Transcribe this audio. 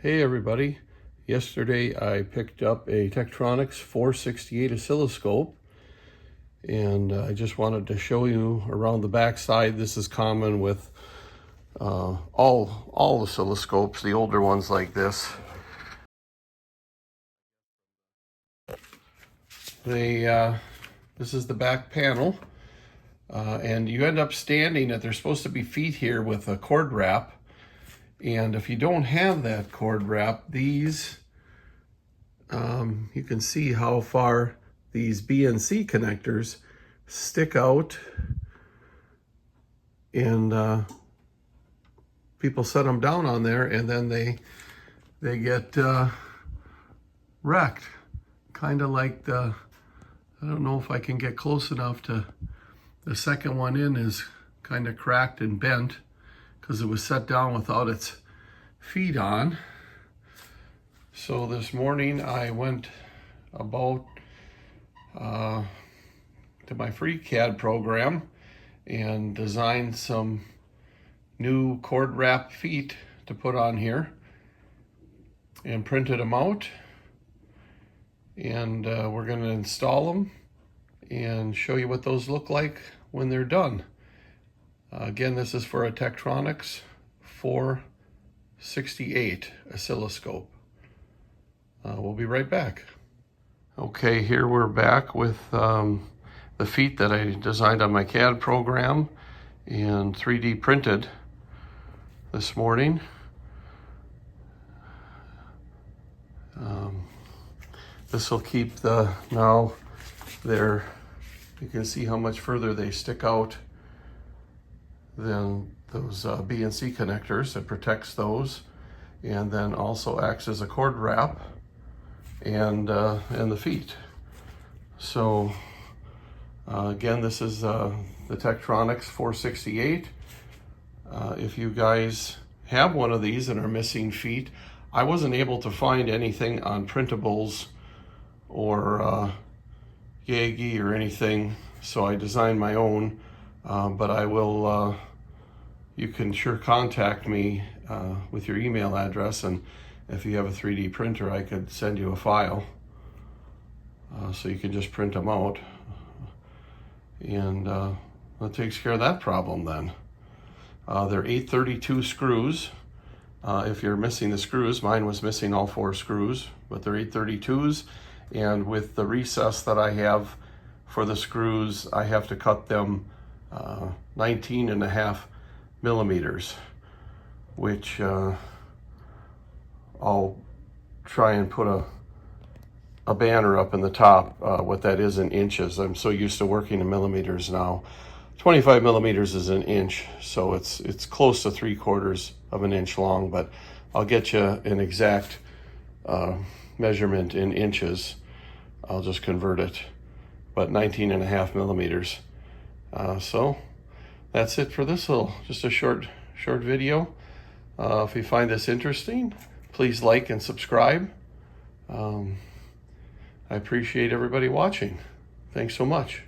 Hey everybody, yesterday I picked up a Tektronix 468 oscilloscope, and I just wanted to show you around the back side. This is common with all oscilloscopes, the older ones like this. This is the back panel, and you end up standing it. There's supposed to be feet here with a cord wrap. And if you don't have that cord wrap, these, you can see how far these BNC connectors stick out, and people set them down on there and then they get wrecked. Kind of like I don't know if I can get close enough to, the second one in is kind of cracked and bent, because it was set down without its feet on. So this morning I went about to my free CAD program and designed some new cord wrap feet to put on here, and printed them out, and we're going to install them and show you what those look like when they're done. Again, this is for a Tektronix 468 oscilloscope. We'll be right back. Okay, here we're back with the feet that I designed on my CAD program and 3D printed this morning. This will keep now there, you can see how much further they stick out than those BNC connectors. It protects those, and then also acts as a cord wrap and the feet. So again, this is the Tektronix 468. If you guys have one of these and are missing feet, I wasn't able to find anything on printables or Yagi or anything, so I designed my own. But I will, you can sure contact me with your email address, and if you have a 3D printer, I could send you a file so you can just print them out, and that takes care of that problem then. They're 832 screws. If you're missing the screws, mine was missing all 4 screws, but they're 832s, and with the recess that I have for the screws, I have to cut them 19.5 millimeters, which I'll try and put a banner up in the top, what that is in inches. I'm so used to working in millimeters now. 25 millimeters is an inch, so it's close to 3/4 of an inch long, but I'll get you an exact measurement in inches. I'll just convert it, but 19.5 millimeters. So that's it for this just a short video. If you find this interesting, please like and subscribe. I appreciate everybody watching. Thanks so much.